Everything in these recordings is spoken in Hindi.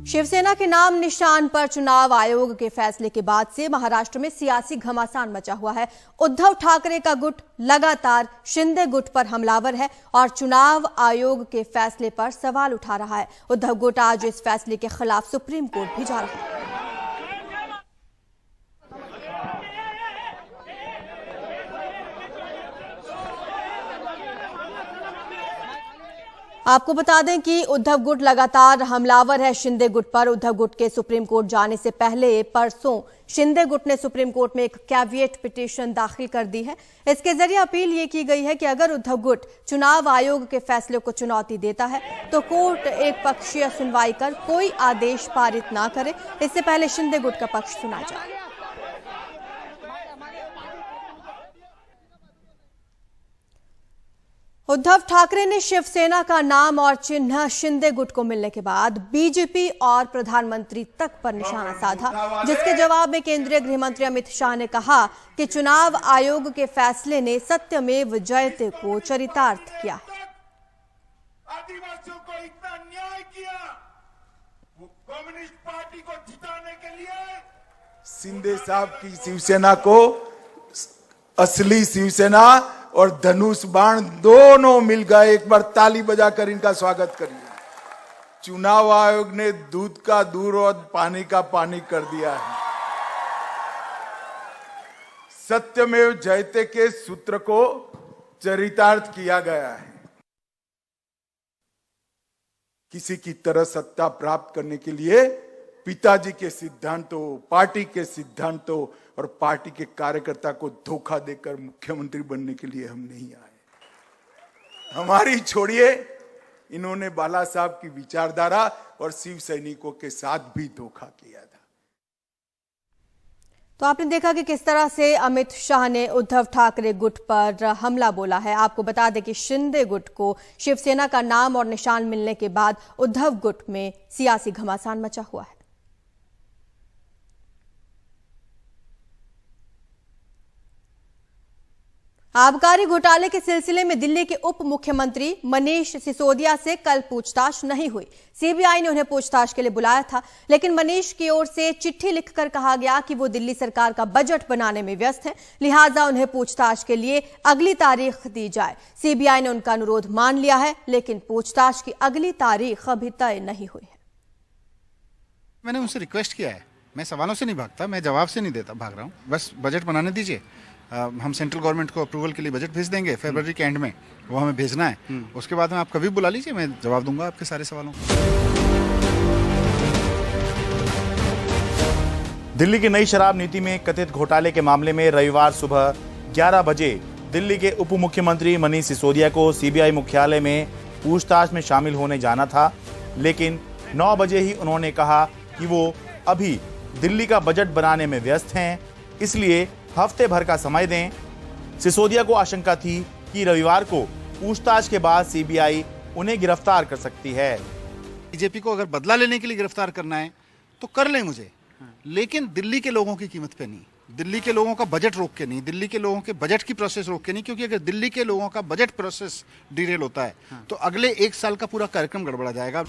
शिवसेना के नाम निशान पर चुनाव आयोग के फैसले के बाद से महाराष्ट्र में सियासी घमासान मचा हुआ है। उद्धव ठाकरे का गुट लगातार शिंदे गुट पर हमलावर है और चुनाव आयोग के फैसले पर सवाल उठा रहा है। उद्धव गुट आज इस फैसले के खिलाफ सुप्रीम कोर्ट भी जा रहा है। आपको बता दें कि उद्धव गुट लगातार हमलावर है शिंदे गुट पर। उद्धव गुट के सुप्रीम कोर्ट जाने से पहले परसों शिंदे गुट ने सुप्रीम कोर्ट में एक कैविएट पिटीशन दाखिल कर दी है। इसके जरिए अपील ये की गई है कि अगर उद्धव गुट चुनाव आयोग के फैसले को चुनौती देता है तो कोर्ट एक पक्षीय सुनवाई कर कोई आदेश पारित ना करे, इससे पहले शिंदे गुट का पक्ष सुना जाए। उद्धव ठाकरे ने शिवसेना का नाम और चिन्ह शिंदे गुट को मिलने के बाद बीजेपी और प्रधानमंत्री तक पर निशाना साधा, जिसके जवाब में केंद्रीय गृह मंत्री अमित शाह ने कहा कि चुनाव आयोग के फैसले ने सत्यमेव जयते को चरितार्थ किया है। आदिवासियों को इतना अन्याय किया, वो कम्युनिस्ट पार्टी को जिताने के लिए शिंदे साहब की शिवसेना को असली शिवसेना और धनुष बाण दोनों मिल गए। एक बार ताली बजाकर इनका स्वागत करिए। चुनाव आयोग ने दूध का दूध और पानी का पानी कर दिया है। सत्यमेव जयते के सूत्र को चरितार्थ किया गया है। किसी की तरह सत्ता प्राप्त करने के लिए पिताजी के सिद्धांतों, पार्टी के सिद्धांतों और पार्टी के कार्यकर्ता को धोखा देकर मुख्यमंत्री बनने के लिए हम नहीं आए। हमारी छोड़िए, इन्होंने बाला साहब की विचारधारा और शिव सैनिकों के साथ भी धोखा किया था। तो आपने देखा कि किस तरह से अमित शाह ने उद्धव ठाकरे गुट पर हमला बोला है। आपको बता दें कि शिंदे गुट को शिवसेना का नाम और निशान मिलने के बाद उद्धव गुट में सियासी घमासान मचा हुआ है। आबकारी घोटाले के सिलसिले में दिल्ली के उप मुख्यमंत्री मनीष सिसोदिया से कल पूछताछ नहीं हुई। सीबीआई ने उन्हें पूछताछ के लिए बुलाया था, लेकिन मनीष की ओर से चिट्ठी लिखकर कहा गया कि वो दिल्ली सरकार का बजट बनाने में व्यस्त है, लिहाजा उन्हें पूछताछ के लिए अगली तारीख दी जाए। सीबीआई ने उनका अनुरोध मान लिया है, लेकिन पूछताछ की अगली तारीख अभी तय नहीं हुई है। मैंने उनसे रिक्वेस्ट किया है, मैं सवालों से नहीं भागता, मैं जवाब से नहीं देता भाग रहा हूँ, बस बजट बनाने दीजिए। हम सेंट्रल गवर्नमेंट को अप्रूवल के लिए बजट भेज देंगे फरवरी के एंड में, वो हमें भेजना है। उसके बाद में आप कभी बुला लीजिए, मैं जवाब दूंगा आपके सारे सवालों का। दिल्ली की नई शराब नीति में कथित घोटाले के मामले में रविवार सुबह 11 बजे दिल्ली के उप मुख्यमंत्री मनीष सिसोदिया को सीबीआई मुख्यालय में पूछताछ में शामिल होने जाना था, लेकिन 9 बजे ही उन्होंने कहा कि वो अभी दिल्ली का बजट बनाने में व्यस्त हैं, इसलिए हफ्ते भर का समय दें। सिसोदिया को आशंका थी कि रविवार को पूछताछ के बाद सीबीआई उन्हें गिरफ्तार कर सकती है। बीजेपी को अगर बदला लेने के लिए गिरफ्तार करना है तो कर लें मुझे, लेकिन दिल्ली के लोगों की कीमत पे नहीं, दिल्ली के लोगों का बजट रोक के नहीं, दिल्ली के लोगों के बजट की प्रोसेस रोक के नहीं, क्योंकि अगर दिल्ली के लोगों का बजट प्रोसेस डिरेल होता है तो अगले 1 साल का पूरा कार्यक्रम गड़बड़ा जाएगा।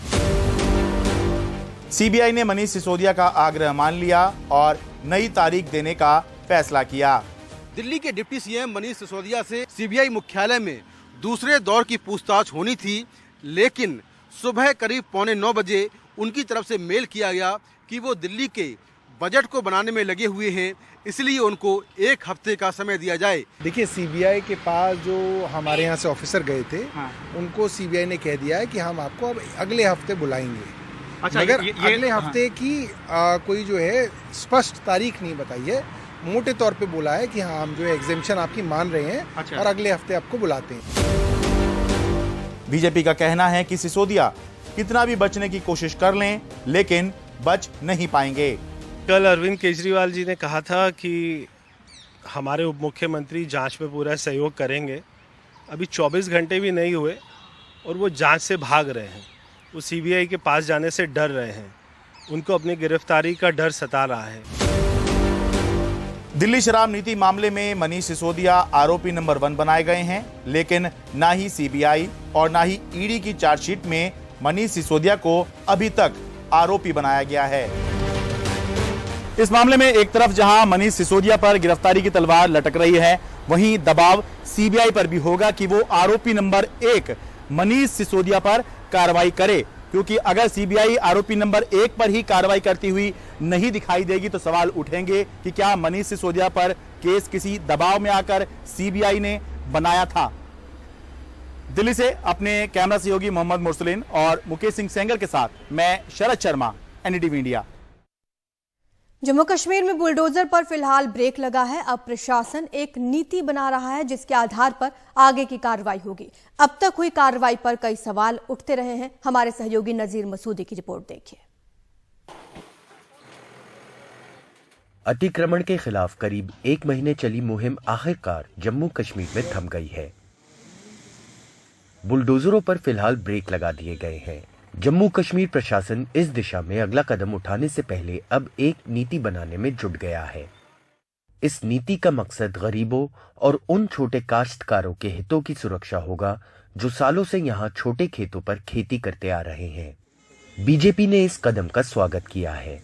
सीबीआई ने मनीष सिसोदिया का आग्रह मान लिया और नई तारीख देने का फैसला किया। दिल्ली के डिप्टी सीएम मनीष सिसोदिया से सीबीआई मुख्यालय में दूसरे दौर की पूछताछ होनी थी, लेकिन सुबह करीब 8:45 बजे उनकी तरफ से मेल किया गया कि वो दिल्ली के बजट को बनाने में लगे हुए हैं, इसलिए उनको 1 हफ्ते का समय दिया जाए। देखिए, सीबीआई के पास जो हमारे यहाँ से ऑफिसर गए थे, उनको सीबीआई ने कह दिया है कि हम आपको अब अगले हफ्ते बुलाएंगे। अच्छा, मगर अगले हफ्ते की कोई जो है स्पष्ट तारीख नहीं बताई है, मोटे तौर पे बोला है कि हाँ हम जो है एग्जेम्पशन आपकी मान रहे हैं। अच्छा। और अगले हफ्ते आपको बुलाते हैं। बीजेपी का कहना है कि सिसोदिया कितना भी बचने की कोशिश कर लें, लेकिन बच नहीं पाएंगे। कल अरविंद केजरीवाल जी ने कहा था कि हमारे उप मुख्यमंत्री जांच में पूरा सहयोग करेंगे। अभी 24 घंटे भी नहीं हुए और वो जांच से भाग रहे हैं, वो सीबीआई के पास जाने से डर रहे हैं, उनको अपनी गिरफ्तारी का डर सता रहा है। दिल्ली शराब नीति मामले में मनीष सिसोदिया आरोपी नंबर 1 बनाए गए हैं, लेकिन ना ही सीबीआई और ना ही ईडी की चार्जशीट में मनीष सिसोदिया को अभी तक आरोपी बनाया गया है। इस मामले में एक तरफ जहां मनीष सिसोदिया पर गिरफ्तारी की तलवार लटक रही है, वहीं दबाव सीबीआई पर भी होगा कि वो आरोपी नंबर 1 मनीष सिसोदिया पर कार्रवाई करे, क्योंकि अगर सीबीआई आरोपी नंबर 1 पर ही कार्रवाई करती हुई नहीं दिखाई देगी तो सवाल उठेंगे कि क्या मनीष सिसोदिया पर केस किसी दबाव में आकर सीबीआई ने बनाया था। दिल्ली से अपने कैमरा सहयोगी मोहम्मद मुरसलिन और मुकेश सिंह सेंगर के साथ मैं शरद शर्मा, एनडीटीवी इंडिया। जम्मू कश्मीर में बुलडोजर पर फिलहाल ब्रेक लगा है। अब प्रशासन एक नीति बना रहा है जिसके आधार पर आगे की कार्रवाई होगी। अब तक हुई कार्रवाई पर कई सवाल उठते रहे हैं। हमारे सहयोगी नजीर मसूदी की रिपोर्ट देखिए। अतिक्रमण के खिलाफ करीब 1 महीने चली मुहिम आखिरकार जम्मू कश्मीर में थम गई है। बुलडोजरों पर फिलहाल ब्रेक लगा दिए गए हैं। जम्मू कश्मीर प्रशासन इस दिशा में अगला कदम उठाने से पहले अब एक नीति बनाने में जुट गया है। इस नीति का मकसद गरीबों और उन छोटे काश्तकारों के हितों की सुरक्षा होगा जो सालों से यहां छोटे खेतों पर खेती करते आ रहे हैं। बीजेपी ने इस कदम का स्वागत किया है।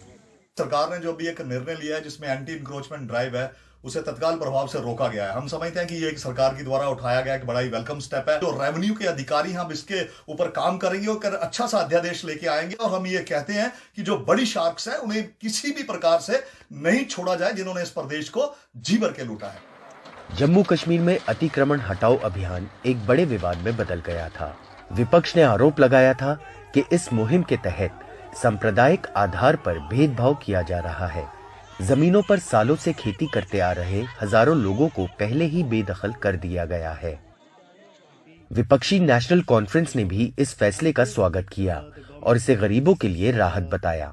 सरकार ने जो भी एक निर्णय लिया है जिसमें एंटी इंक्रोचमेंट ड्राइव है, उसे तत्काल प्रभाव से रोका गया है। हम समझते हैं कि ये एक सरकार की द्वारा उठाया गया एक बड़ा ही वेलकम स्टेप है। जो रेवेन्यू के अधिकारी हम इसके ऊपर काम करेंगे और अच्छा सा अध्यादेश लेके आएंगे। और हम ये कहते हैं कि जो बड़ी शार्क्स है उन्हें किसी भी प्रकार से नहीं छोड़ा जाए जिन्होंने इस प्रदेश को जी भर के लूटा है। जम्मू कश्मीर में अतिक्रमण हटाओ अभियान एक बड़े विवाद में बदल गया था। विपक्ष ने आरोप लगाया था कि इस मुहिम के तहत सांप्रदायिक आधार पर भेदभाव किया जा रहा है। जमीनों पर सालों से खेती करते आ रहे हजारों लोगों को पहले ही बेदखल कर दिया गया है। विपक्षी नेशनल कॉन्फ्रेंस ने भी इस फैसले का स्वागत किया और इसे गरीबों के लिए राहत बताया।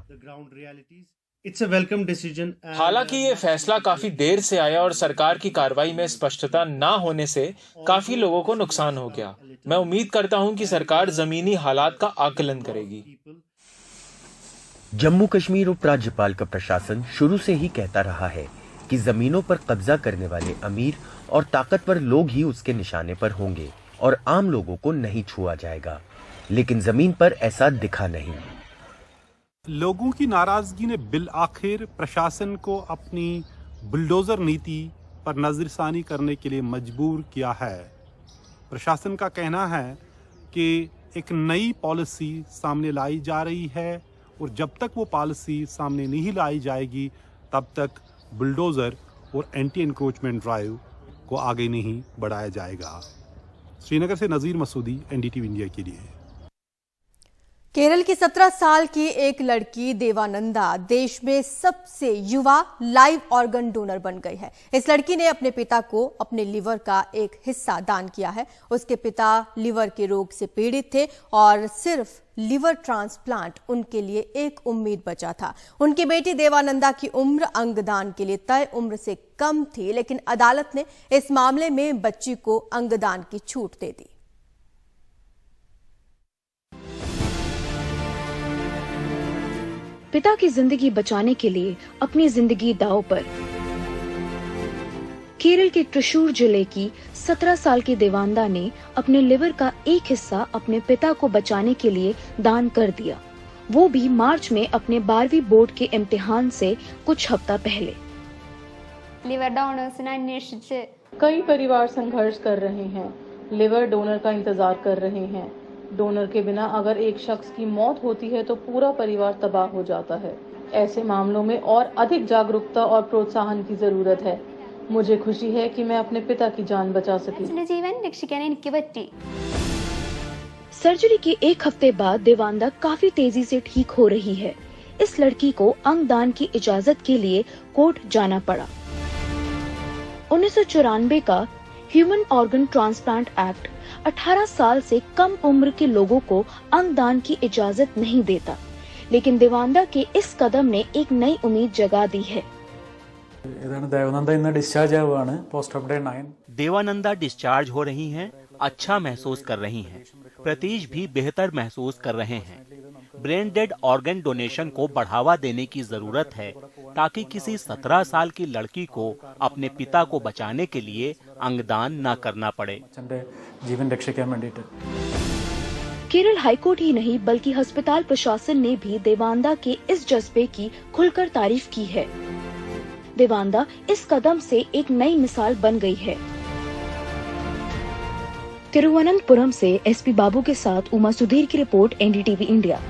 हालांकि ये फैसला काफी देर से आया और सरकार की कार्रवाई में स्पष्टता न होने से काफी लोगों को नुकसान हो गया। मैं उम्मीद करता हूं कि सरकार जमीनी हालात का आकलन करेगी। जम्मू कश्मीर उपराज्यपाल का प्रशासन शुरू से ही कहता रहा है कि जमीनों पर कब्जा करने वाले अमीर और ताकतवर लोग ही उसके निशाने पर होंगे और आम लोगों को नहीं छुआ जाएगा, लेकिन जमीन पर ऐसा दिखा नहीं। लोगों की नाराजगी ने बिल आखिर प्रशासन को अपनी बुलडोजर नीति पर नजरसानी करने के लिए मजबूर किया है। प्रशासन का कहना है कि एक नई पॉलिसी सामने लाई जा रही है और जब तक वो पॉलिसी सामने नहीं लाई जाएगी तब तक बुलडोजर और एंटी एनक्रोचमेंट ड्राइव को आगे नहीं बढ़ाया जाएगा। श्रीनगर से नजीर मसूदी, एनडीटीवी इंडिया के लिए। केरल की 17 साल की एक लड़की देवानंदा देश में सबसे युवा लाइव ऑर्गन डोनर बन गई है। इस लड़की ने अपने पिता को अपने लिवर का एक हिस्सा दान किया है। उसके पिता लिवर के रोग से पीड़ित थे और सिर्फ लिवर ट्रांसप्लांट उनके लिए एक उम्मीद बचा था। उनकी बेटी देवानंदा की उम्र अंगदान के लिए तय उम्र से कम थी, लेकिन अदालत ने इस मामले में बच्ची को अंगदान की छूट दे दी। पिता की जिंदगी बचाने के लिए अपनी जिंदगी दांव पर केरल के त्रिशूर जिले की 17 साल की देवानंदा ने अपने लिवर का एक हिस्सा अपने पिता को बचाने के लिए दान कर दिया, वो भी मार्च में अपने 12वीं बोर्ड के इम्तिहान से कुछ हफ्ता पहले। लिवर डोनर्स ने अन्वेषित कई परिवार संघर्ष कर रहे हैं, लिवर डोनर का इंतजार कर रहे हैं। डोनर के बिना अगर एक शख्स की मौत होती है तो पूरा परिवार तबाह हो जाता है। ऐसे मामलों में और अधिक जागरूकता और प्रोत्साहन की जरूरत है। मुझे खुशी है कि मैं अपने पिता की जान बचा सकी। सर्जरी के एक हफ्ते बाद देवानंदा काफी तेजी से ठीक हो रही है। इस लड़की को अंगदान की इजाजत के लिए कोर्ट जाना पड़ा। 1994 का ह्यूमन ऑर्गन ट्रांसप्लांट एक्ट 18 साल से कम उम्र के लोगों को अंगदान की इजाजत नहीं देता, लेकिन देवानंदा के इस कदम ने एक नई उम्मीद जगा दी है। देवानंदा डिस्चार्ज हो रही हैं, अच्छा महसूस कर रही हैं, प्रतीश भी बेहतर महसूस कर रहे हैं। ब्रेन डेड ऑर्गन डोनेशन को बढ़ावा देने की जरूरत है ताकि किसी 17 साल की लड़की को अपने पिता को बचाने के लिए अंगदान न करना पड़े। केरल हाईकोर्ट ही नहीं बल्कि अस्पताल प्रशासन ने भी देवानंदा के इस जज्बे की खुलकर तारीफ की है। देवानंदा इस कदम से एक नई मिसाल बन गई है। तिरुवनंतपुरम से एसपी बाबू के साथ उमा सुधीर की रिपोर्ट, एनडीटीवी इंडिया।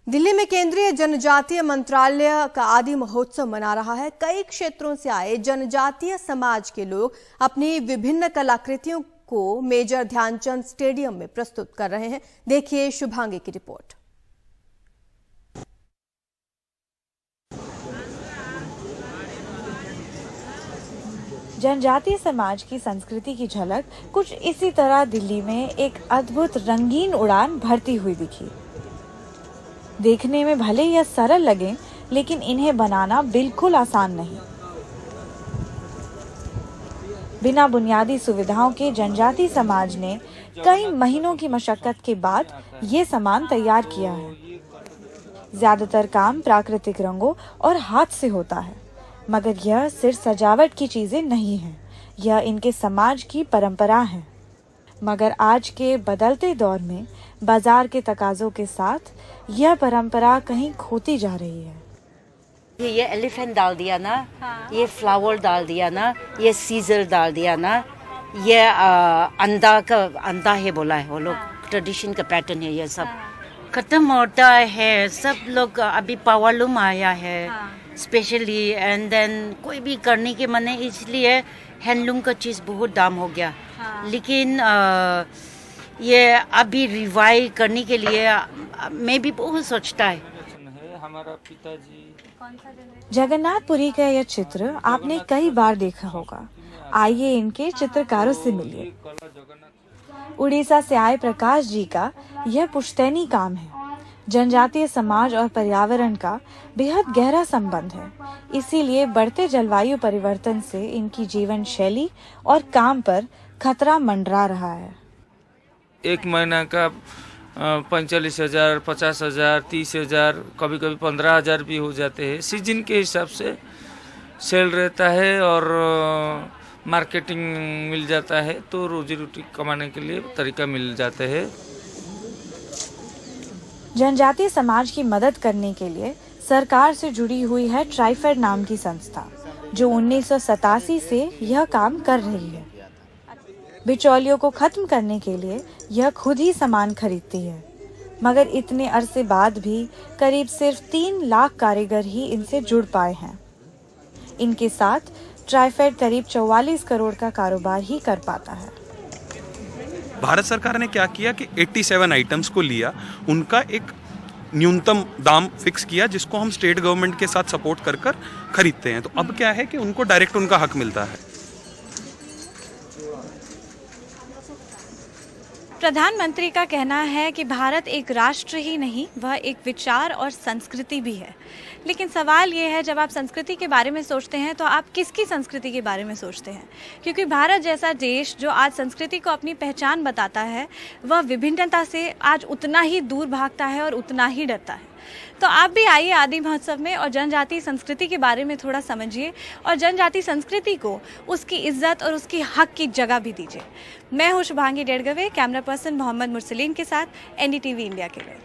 दिल्ली में केंद्रीय जनजातीय मंत्रालय का आदि महोत्सव मना रहा है। कई क्षेत्रों से आए जनजातीय समाज के लोग अपनी विभिन्न कलाकृतियों को मेजर ध्यानचंद स्टेडियम में प्रस्तुत कर रहे हैं। देखिए शुभांगी की रिपोर्ट। जनजातीय समाज की संस्कृति की झलक कुछ इसी तरह दिल्ली में एक अद्भुत रंगीन उड़ान भरती हुई दिखी। देखने में भले यह सरल लगे, लेकिन इन्हें बनाना बिल्कुल आसान नहीं। बिना बुनियादी सुविधाओं के जनजातीय समाज ने कई महीनों की मशक्कत के बाद ये सामान तैयार किया है। ज्यादातर काम प्राकृतिक रंगों और हाथ से होता है, मगर यह सिर्फ सजावट की चीजें नहीं हैं। यह इनके समाज की परंपरा है। मगर आज के बदलते दौर में बाजार के तकाजों के साथ यह परंपरा कहीं खोती जा रही है। ये एलिफेंट डाल दिया ना, ये फ्लावर डाल दिया ना, ये सीजर डाल दिया ना, ये अंडा है बोला है वो लोग। ट्रेडिशन का पैटर्न है। ये सब खत्म होता है। सब लोग अभी पावरलूम आया है स्पेशली, एंड देन कोई भी करने के मन है, इसलिए हैंडलूम का चीज़ बहुत दाम हो गया। लेकिन ये अभी रिवाइव करने के लिए मैं भी बहुत सोचता है। हमारा पिताजी जगन्नाथपुरी का यह चित्र आपने कई बार देखा होगा। आइए इनके चित्रकारों से मिलिए। उड़ीसा से आए प्रकाश जी का यह पुश्तैनी काम है। जनजातीय समाज और पर्यावरण का बेहद गहरा संबंध है, इसीलिए बढ़ते जलवायु परिवर्तन से इनकी जीवन शैली और काम पर खतरा मंडरा रहा है। एक महीना का 45,000, 50,000, 30,000, कभी कभी 15,000 भी हो जाते हैं। सीजन के हिसाब से सेल रहता है और मार्केटिंग मिल जाता है, तो रोजी रोटी कमाने के लिए तरीका मिल जाते हैं। जनजातीय समाज की मदद करने के लिए सरकार से जुड़ी हुई है ट्राइफेड नाम की संस्था, जो 1987 से यह काम कर रही है। बिचौलियों को खत्म करने के लिए यह खुद ही सामान खरीदती है, मगर इतने अरसे बाद भी करीब सिर्फ 3 लाख कारीगर ही इनसे जुड़ पाए हैं। इनके साथ ट्राइफेड करीब 44 करोड़ का कारोबार ही कर पाता है। भारत सरकार ने क्या किया कि 87 आइटम्स को लिया, उनका एक न्यूनतम दाम फिक्स किया, जिसको हम स्टेट गवर्नमेंट के साथ सपोर्ट कर खरीदते हैं। तो अब क्या है कि उनको डायरेक्ट उनका हक मिलता है। प्रधानमंत्री का कहना है कि भारत एक राष्ट्र ही नहीं, वह एक विचार और संस्कृति भी है। लेकिन सवाल ये है, जब आप संस्कृति के बारे में सोचते हैं तो आप किसकी संस्कृति के बारे में सोचते हैं? क्योंकि भारत जैसा देश जो आज संस्कृति को अपनी पहचान बताता है, वह विभिन्नता से आज उतना ही दूर भागता है और उतना ही डरता है। तो आप भी आइए आदि महोत्सव में और जनजातीय संस्कृति के बारे में थोड़ा समझिए और जनजातीय संस्कृति को उसकी इज्जत और उसकी हक की जगह भी दीजिए। मैं हूँ शुभांगी डेढ़गवे, कैमरा पर्सन मोहम्मद मुरसलीन के साथ, एनडीटीवी इंडिया के लिए।